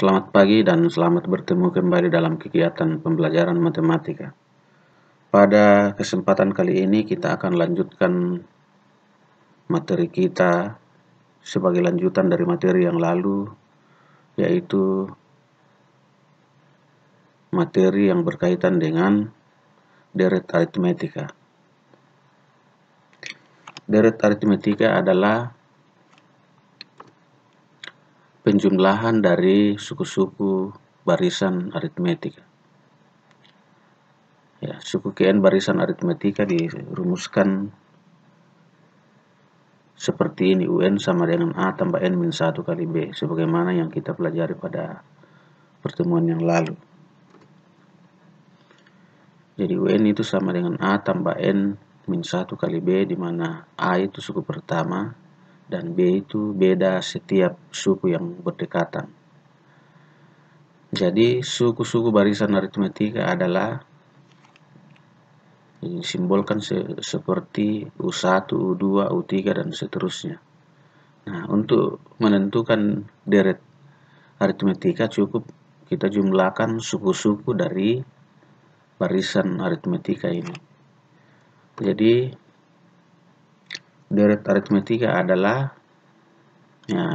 Selamat pagi dan selamat bertemu kembali dalam kegiatan pembelajaran matematika. Pada kesempatan kali ini kita akan lanjutkan materi kita sebagai lanjutan dari materi yang lalu, yaitu materi yang berkaitan dengan deret aritmetika. Deret aritmetika adalah penjumlahan dari suku-suku barisan aritmetika. Suku Kn barisan aritmetika dirumuskan seperti ini: UN sama dengan A tambah N min 1 kali B, sebagaimana yang kita pelajari pada pertemuan yang lalu. Jadi UN itu sama dengan A tambah N min 1 kali B, di mana A itu suku pertama dan B itu beda setiap suku yang berdekatan. Jadi suku-suku barisan aritmetika adalah disimbolkan seperti U1, U2, U3 dan seterusnya. Nah, untuk menentukan deret aritmetika cukup kita jumlahkan suku-suku dari barisan aritmetika ini. Jadi deret aritmetika adalah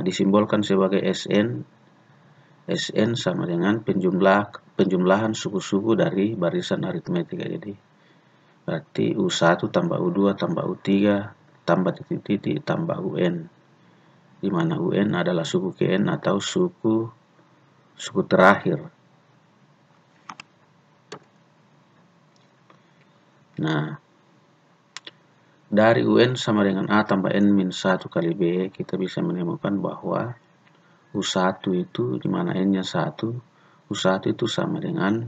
disimbolkan sebagai Sn. Sn sama dengan penjumlahan suku-suku dari barisan aritmetika. Jadi berarti U1 tambah U2 tambah U3 tambah titik-titik tambah UN, di mana UN adalah suku Kn atau suku terakhir. Nah, dari UN sama dengan A tambah N min 1 kali B, kita bisa menemukan bahwa U1 itu, di mana N-nya 1, U1 itu sama dengan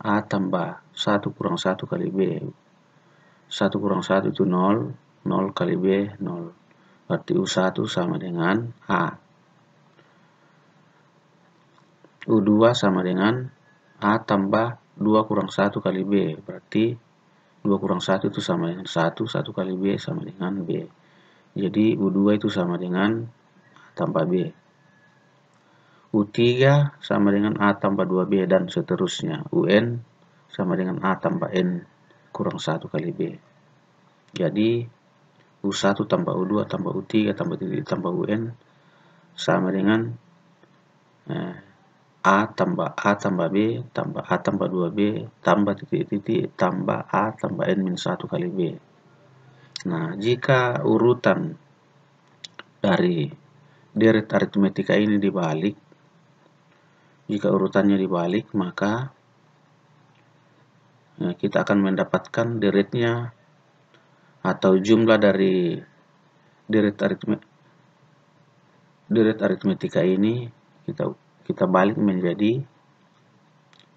A tambah 1 kurang 1 kali B. 1 kurang 1 itu 0, 0 kali B, 0. Berarti U1 sama dengan A. U2 sama dengan A tambah 2 kurang 1 kali B. Berarti 2 kurang 1 itu sama dengan 1, 1 kali B sama dengan B. Jadi U2 itu sama dengan A tambah B. U3 sama dengan A tambah 2B dan seterusnya. UN sama dengan A tambah N kurang 1 kali B. Jadi U1 tambah U2 tambah U3 tambah titik tambah UN sama dengan A tambah B tambah A tambah 2B tambah titik-titik tambah A tambah N min 1 kali B. Nah, jika urutan dari deret aritmetika ini dibalik, jika urutannya dibalik, maka kita akan mendapatkan deretnya atau jumlah dari deret aritmetika ini kita balik menjadi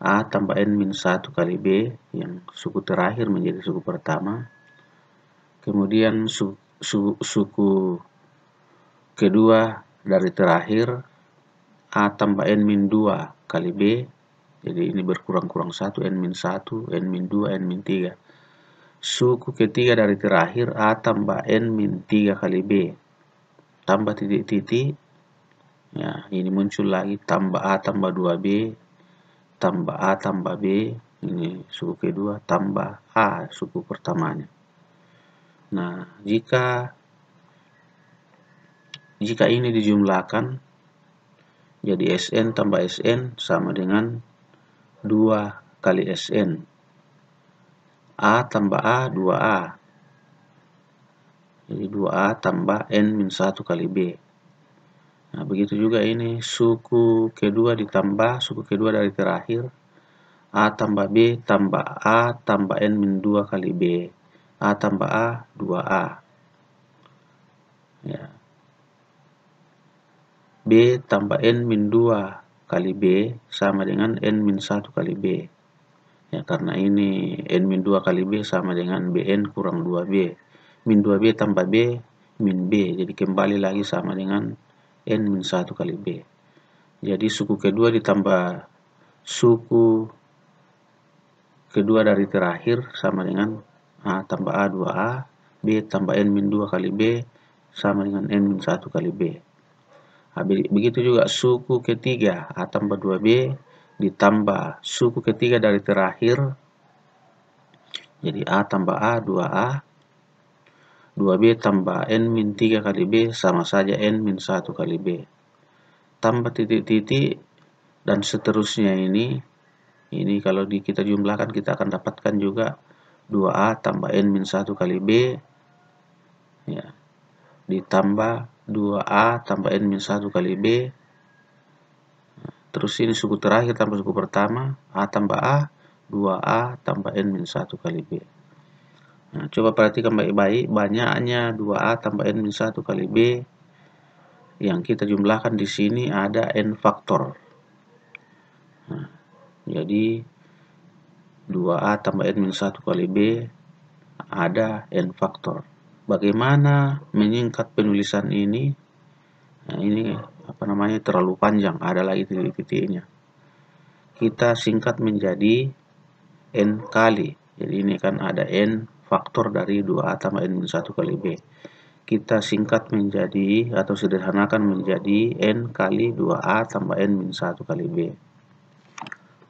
A tambah N min 1 kali B, yang suku terakhir menjadi suku pertama. Kemudian suku kedua dari terakhir A tambah N min 2 kali B. Jadi ini berkurang-kurang 1, N min 1, N min 2, N min 3. Suku ketiga dari terakhir A tambah N min 3 kali B. Tambah titik-titik. Ya, ini muncul lagi tambah A tambah 2B. Tambah A tambah B. Ini suku kedua tambah A suku pertamanya. Nah, jika ini dijumlahkan jadi Sn tambah Sn sama dengan 2 kali Sn. A tambah A 2A. Jadi 2A tambah N min 1 kali B. Nah, begitu juga ini suku kedua ditambah suku kedua dari terakhir A tambah B tambah A tambah N min 2 kali B. A tambah A 2A. Ya. B tambah N min 2 kali B sama dengan N min 1 kali B. Ya, karena ini N min 2 kali B sama dengan Bn kurang 2B. Min 2B tambah B min B. Jadi kembali lagi sama dengan N min 1 kali B. Jadi suku kedua ditambah suku kedua dari terakhir sama dengan A tambah A 2A. B tambah N min 2 kali B sama dengan N min 1 kali B. Begitu juga suku ketiga, A tambah 2B ditambah suku ketiga dari terakhir, jadi A tambah A, 2A, 2B tambah N min 3 kali B sama saja N min 1 kali B. Tambah titik-titik dan seterusnya ini kalau kita jumlahkan kita akan dapatkan juga 2A tambah N min 1 kali B ya, ditambah 2A tambah N min 1 kali B. Terus ini suku terakhir tambah suku pertama, A tambah A, 2A tambah N min 1 kali B. Nah, coba perhatikan baik-baik, banyaknya 2A tambah N min 1 kali B. Yang kita jumlahkan di sini ada N faktor. Nah, jadi 2A tambah N min 1 kali B ada N faktor. Bagaimana menyingkat penulisan ini? Nah, ini terlalu panjang, ada lagi titik-titiknya. Kita singkat menjadi N kali. Jadi ini kan ada N faktor dari 2A tambah N min 1 kali B. Kita singkat menjadi atau sederhanakan menjadi N kali 2A tambah N min 1 kali B.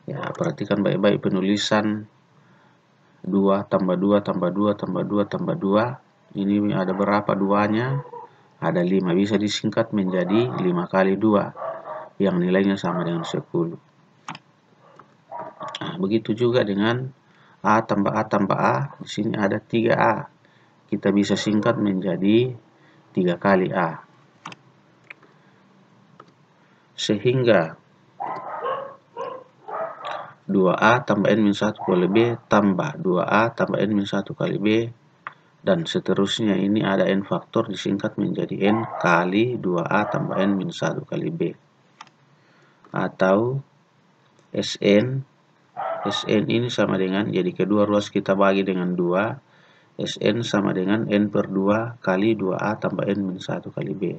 Ya, perhatikan baik-baik penulisan 2 tambah 2 tambah 2 tambah 2 tambah 2. Ini ada berapa duanya? Ada 5. Bisa disingkat menjadi 5 kali 2 yang nilainya sama dengan 10. Nah, begitu juga dengan A tambah A tambah A. Di sini ada 3A. Kita bisa singkat menjadi 3 kali A. Sehingga 2A tambah N min 1 kali B tambah 2A tambah N min 1 kali B dan seterusnya ini ada N faktor disingkat menjadi N kali 2A tambah N min 1 kali B. Atau Sn ini sama dengan, jadi kedua ruas kita bagi dengan 2, Sn sama dengan N per 2 kali 2A tambah N min 1 kali B.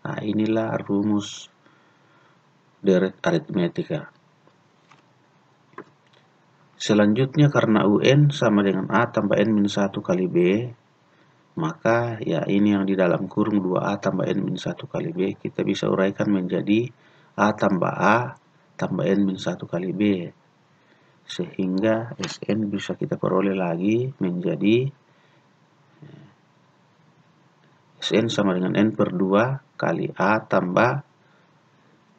Nah, inilah rumus deret aritmetika. Selanjutnya karena UN sama dengan A tambah N min 1 kali B, maka ya ini yang di dalam kurung 2A tambah N min 1 kali B, kita bisa uraikan menjadi A tambah A tambah N min 1 kali B. Sehingga Sn bisa kita peroleh lagi menjadi Sn sama dengan N per 2 kali A tambah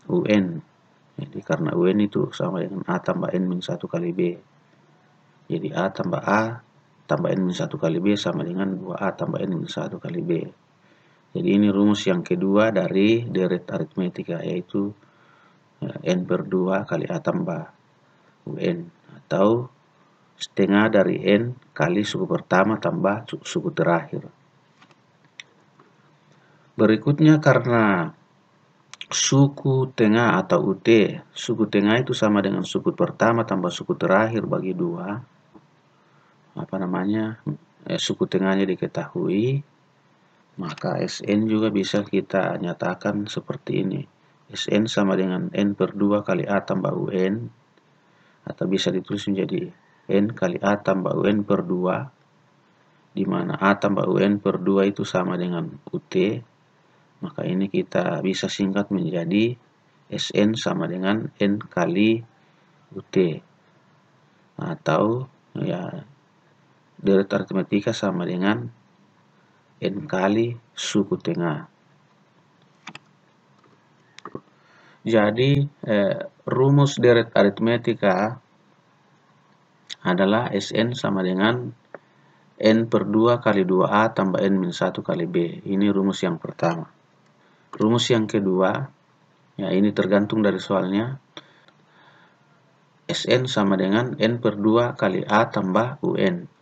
UN. Jadi karena UN itu sama dengan A tambah N min 1 kali B. Jadi A tambah A tambah N min 1 kali B sama dengan 2A tambah N min 1 kali B. Jadi ini rumus yang kedua dari deret aritmetika, yaitu N per 2 kali A tambah UN, atau setengah dari N kali suku pertama tambah suku terakhir. Berikutnya karena suku tengah atau UT, suku tengah itu sama dengan suku pertama tambah suku terakhir bagi 2, suku tengahnya diketahui, maka Sn juga bisa kita nyatakan seperti ini. Sn sama dengan N per 2 kali A tambah UN, atau bisa ditulis menjadi N kali A tambah UN per 2, di mana A tambah UN per 2 itu sama dengan UT. Maka ini kita bisa singkat menjadi Sn sama dengan N kali UT. Atau ya deret aritmetika sama dengan N kali suku tengah. Jadi rumus deret aritmetika adalah Sn sama dengan N per 2 kali 2A tambah N min 1 kali B. Ini rumus yang pertama. Rumus yang kedua, ya ini tergantung dari soalnya. Sn sama dengan N per 2 kali A tambah UN.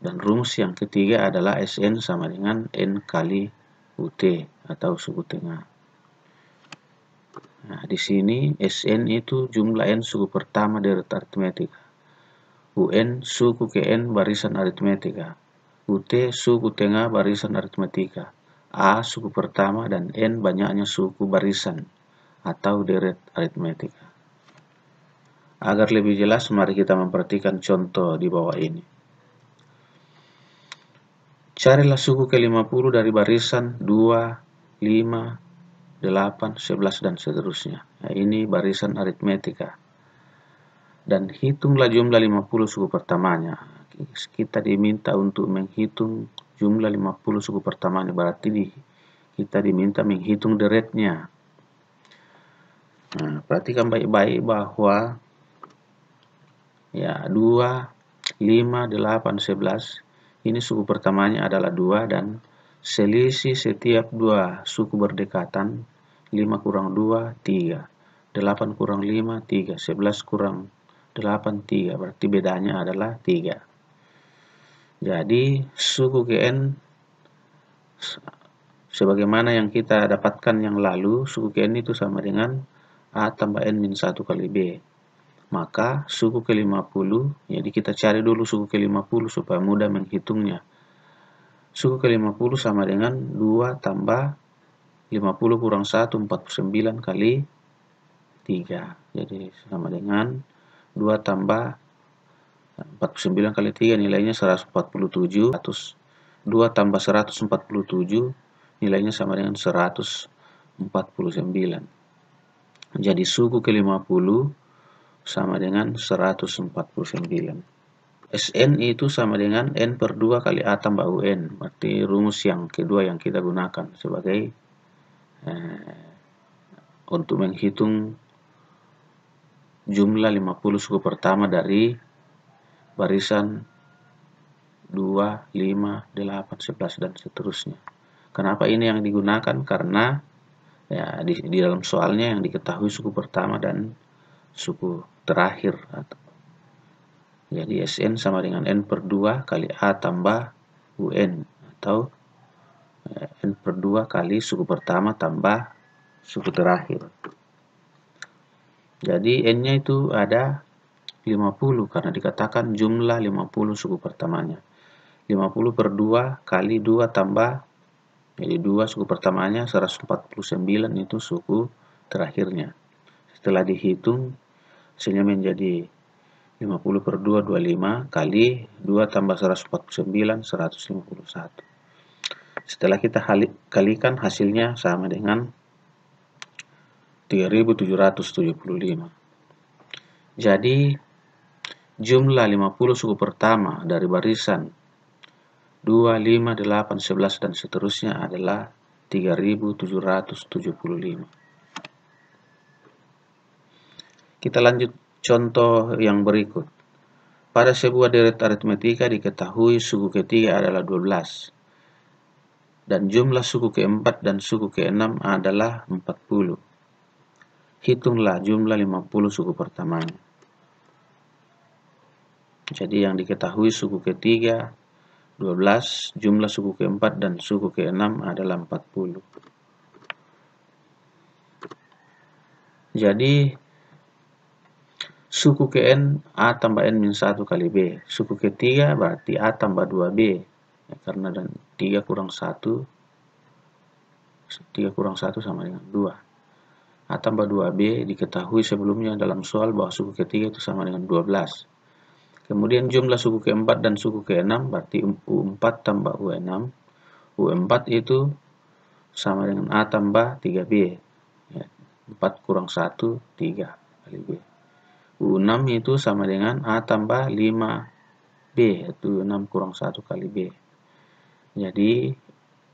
Dan rumus yang ketiga adalah Sn sama dengan N kali UT atau suku tengah. Nah, di sini Sn itu jumlah N suku pertama deret aritmetika. UN suku ke N barisan aritmetika. UT suku tengah barisan aritmetika. A suku pertama dan N banyaknya suku barisan atau deret aritmetika. Agar lebih jelas, mari kita memperhatikan contoh di bawah ini. Carilah suku ke-50 dari barisan 2, 5, 8, 11, dan seterusnya. Nah, ini barisan aritmetika. Dan hitunglah jumlah 50 suku pertamanya. Kita diminta untuk menghitung jumlah 50 suku pertamanya, berarti kita diminta menghitung the rate-nya. Nah, perhatikan baik-baik bahwa ya 2, 5, 8, 11 ini suku pertamanya adalah 2 dan selisih setiap dua suku berdekatan 5 kurang 2, 3. 8 kurang 5, 3. 11 kurang 8, 3. Berarti bedanya adalah 3. Jadi suku Gn sebagaimana yang kita dapatkan yang lalu, suku Gn itu sama dengan A tambah N min 1 kali B. Maka suku ke-50, jadi kita cari dulu suku ke-50 supaya mudah menghitungnya. Suku ke-50 sama dengan 2 tambah 50 kurang 1, 49 kali 3. Jadi sama dengan 2 tambah 49 kali 3 nilainya 147. 2 tambah 147 nilainya sama dengan 149. Jadi suku ke-50 sama dengan 149. Sn itu sama dengan N per 2 kali A tambah UN. Berarti rumus yang kedua yang kita gunakan sebagai untuk menghitung jumlah 50 suku pertama dari barisan 2, 5, 8, 11, dan seterusnya. Kenapa ini yang digunakan? Karena ya di dalam soalnya yang diketahui suku pertama dan suku terakhir. Jadi Sn sama dengan N per 2 kali A tambah UN atau N per 2 kali suku pertama tambah suku terakhir. Jadi N-nya itu ada 50 karena dikatakan jumlah 50 suku pertamanya. 50 per 2 kali 2 tambah, jadi 2 suku pertamanya 149 itu suku terakhirnya. Setelah dihitung hasilnya menjadi 50 per 2, 25 kali 2 tambah 149, 151. Setelah kita kalikan hasilnya sama dengan 3775. Jadi jumlah 50 suku pertama dari barisan 2, 5, 8, 11, dan seterusnya adalah 3775. Kita lanjut contoh yang berikut. Pada sebuah deret aritmetika diketahui suku ketiga adalah 12. Dan jumlah suku keempat dan suku keenam adalah 40. Hitunglah jumlah 50 suku pertamanya. Jadi yang diketahui suku ketiga 12, jumlah suku keempat dan suku keenam adalah 40. Jadi suku ke-n A tambah N min 1 kali B. Suku ketiga berarti A tambah 2B. Ya, karena 3 kurang 1 sama dengan 2. A tambah 2B diketahui sebelumnya dalam soal bahwa suku ketiga itu sama dengan 12. Kemudian jumlah suku keempat dan suku keenam berarti U4 tambah U6. U4 itu sama dengan A tambah 3B. Ya, 4 kurang 1, 3 kali B. U6 itu sama dengan A tambah 5B, yaitu 6 kurang 1 kali B. Jadi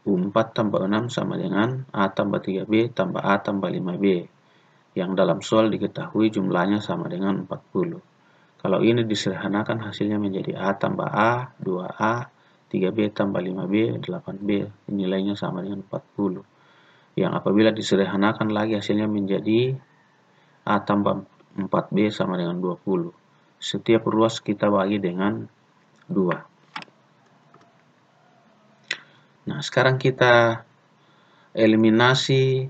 U4 tambah 6 sama dengan A tambah 3B tambah A tambah 5B. Yang dalam soal diketahui jumlahnya sama dengan 40. Kalau ini disederhanakan hasilnya menjadi A tambah A, 2A, 3B tambah 5B, 8B. Nilainya sama dengan 40. Yang apabila disederhanakan lagi hasilnya menjadi A tambah 4B sama dengan 20. Setiap ruas kita bagi dengan 2. Nah, sekarang kita eliminasi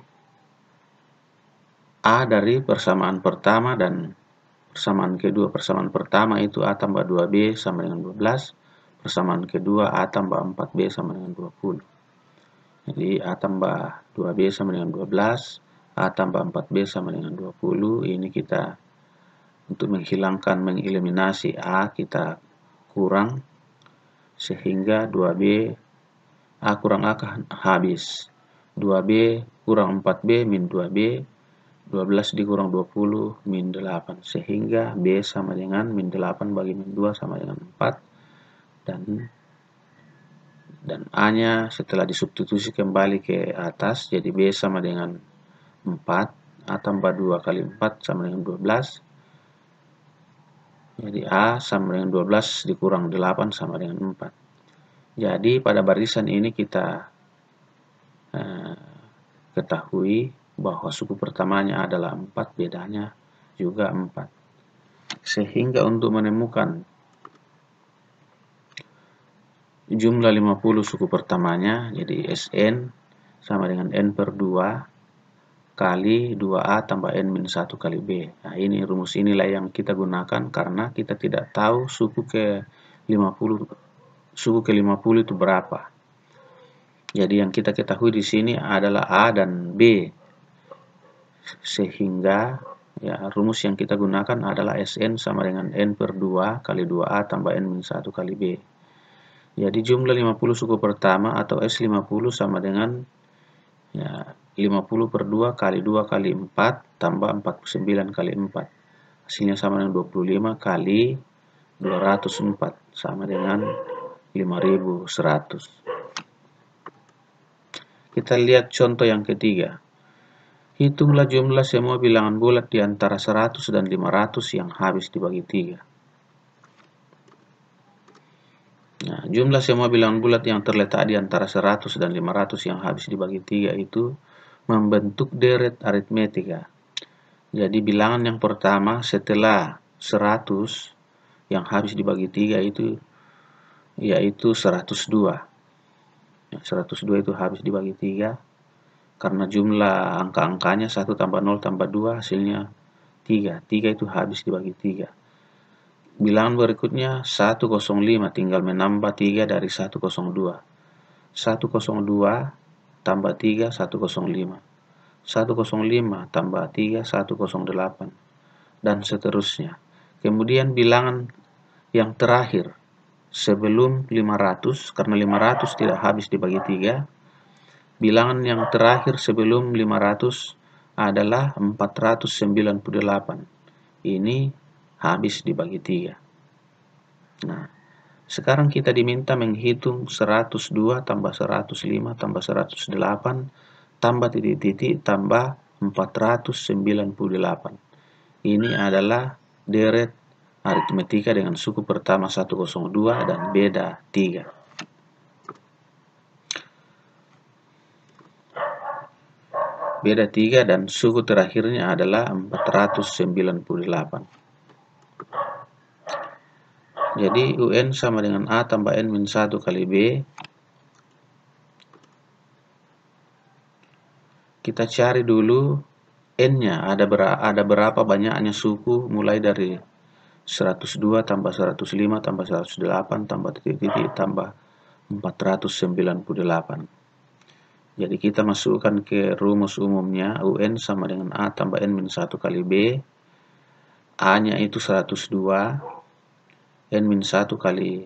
A dari persamaan pertama dan persamaan kedua. Persamaan pertama itu A tambah 2B sama dengan 12. Persamaan kedua A tambah 4B sama dengan 20. Jadi A tambah 2B sama dengan 12. A tambah 4B sama dengan 20. Ini kita untuk mengeliminasi A kita kurang sehingga 2B A kurang A habis. 2B kurang 4B min 2B, 12 dikurang 20 min 8, sehingga B sama dengan min 8 bagi min 2 sama dengan 4, dan A-nya setelah disubstitusi kembali ke atas, jadi B sama dengan 4, A tambah 2 kali 4 sama dengan 12, jadi A sama dengan 12 dikurang 8 sama dengan 4. Jadi pada barisan ini kita ketahui bahwa suku pertamanya adalah 4, bedanya juga 4. Sehingga untuk menemukan jumlah 50 suku pertamanya, jadi Sn sama dengan N per 2 kali 2A tambah N min 1 kali B. Nah, ini rumus inilah yang kita gunakan karena kita tidak tahu suku ke-50 itu berapa. Jadi yang kita ketahui di sini adalah A dan B. Sehingga ya, rumus yang kita gunakan adalah Sn sama dengan N per 2 kali 2A tambah N min 1 kali B. Jadi jumlah 50 suku pertama atau S50 sama dengan ya, 50 per 2 kali 2 kali 4 tambah 49 kali 4. Hasilnya sama dengan 25 kali 204 sama dengan 5100. Kita lihat contoh yang ketiga. Hitunglah jumlah semua bilangan bulat di antara 100 dan 500 yang habis dibagi 3. Nah, jumlah semua bilangan bulat yang terletak di antara 100 dan 500 yang habis dibagi 3 itu membentuk deret aritmetika. Jadi bilangan yang pertama setelah 100 yang habis dibagi 3 itu yaitu 102. 102 itu habis dibagi 3 karena jumlah angka-angkanya 1 tambah 0 tambah 2 hasilnya 3. 3 itu habis dibagi 3. Bilangan berikutnya 105 tinggal menambah 3 dari 102. 102 tambah 3 105. 105 tambah 3 108 dan seterusnya. Kemudian bilangan yang terakhir sebelum 500, karena 500 tidak habis dibagi 3, bilangan yang terakhir sebelum 500 adalah 498. Ini habis dibagi 3. Nah, sekarang kita diminta menghitung 102 tambah 105 tambah 108 tambah titik-titik tambah 498. Ini adalah deret aritmetika dengan suku pertama 102 dan beda 3. Beda 3 dan suku terakhirnya adalah 498. Jadi UN sama dengan A tambah N min 1 kali B. Kita cari dulu N-nya, ada berapa banyaknya suku mulai dari 102 tambah 105 tambah 108 tambah titik-titik tambah 498. Jadi kita masukkan ke rumus umumnya, UN sama dengan A tambah N min 1 kali B. A-nya itu 102, N min 1 kali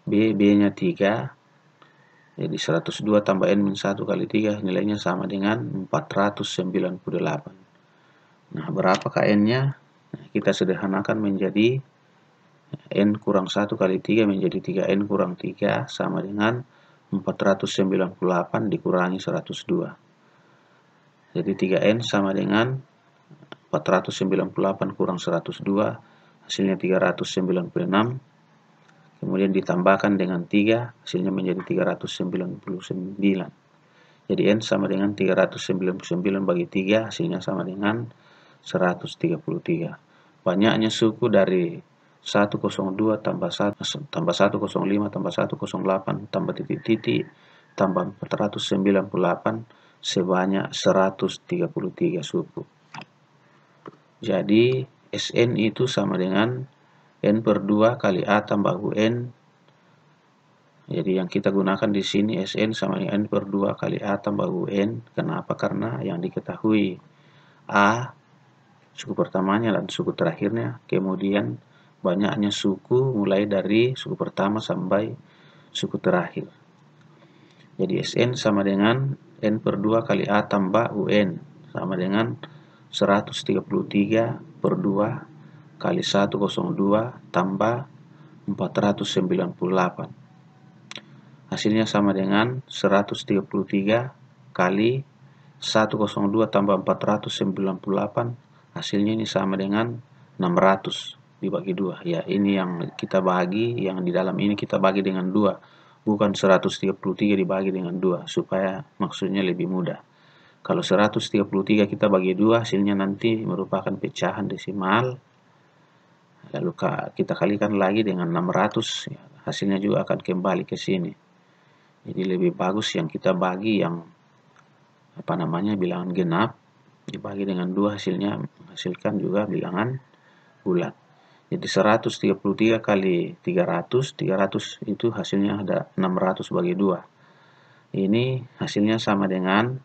B, B-nya 3. Jadi 102 tambah N min 1 kali 3 nilainya sama dengan 498. Nah, berapakah N-nya? Nah, kita sederhanakan menjadi N kurang 1 kali 3 menjadi 3N kurang 3 sama dengan 498 dikurangi 102. Jadi 3N sama dengan 498 kurang 102, hasilnya 396. Kemudian ditambahkan dengan 3, hasilnya menjadi 399. Jadi N sama dengan 399 bagi 3, hasilnya sama dengan 133. Banyaknya suku dari 102 tambah 105 tambah 108 tambah titik-titik tambah 498 sebanyak 133 suku. Jadi Sn itu sama dengan N per 2 kali A tambah UN. Jadi yang kita gunakan di sini Sn sama dengan N per 2 kali A tambah UN. Kenapa? Karena yang diketahui A suku pertamanya dan suku terakhirnya, kemudian banyaknya suku mulai dari suku pertama sampai suku terakhir. Jadi Sn sama dengan N per 2 kali A tambah UN sama dengan 133 per 2 kali 102 tambah 498. Hasilnya sama dengan 133 kali 102 tambah 498. Hasilnya ini sama dengan 600 dibagi 2. Ya, ini yang kita bagi, yang di dalam ini kita bagi dengan 2. Bukan 133 dibagi dengan 2, supaya maksudnya lebih mudah. Kalau 133 kita bagi 2, hasilnya nanti merupakan pecahan desimal. Lalu kita kalikan lagi dengan 600, ya, hasilnya juga akan kembali ke sini. Jadi lebih bagus yang kita bagi yang bilangan genap dibagi dengan 2, hasilnya menghasilkan juga bilangan bulat. Jadi 133 kali 300 itu hasilnya ada 600 bagi 2. Ini hasilnya sama dengan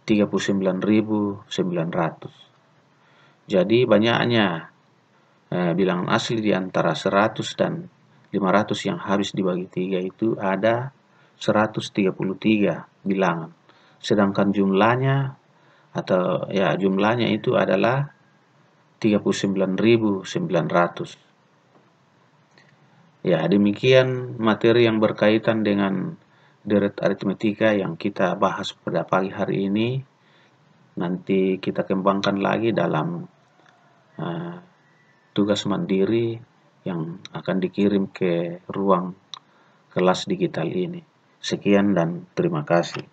39.900. Jadi banyaknya bilangan asli di antara 100 dan 500 yang habis dibagi 3 itu ada 133 bilangan. Sedangkan jumlahnya itu adalah 39.900. Ya, demikian materi yang berkaitan dengan deret aritmetika yang kita bahas pada pagi hari ini. Nanti kita kembangkan lagi dalam tugas mandiri yang akan dikirim ke ruang kelas digital ini. Sekian dan terima kasih.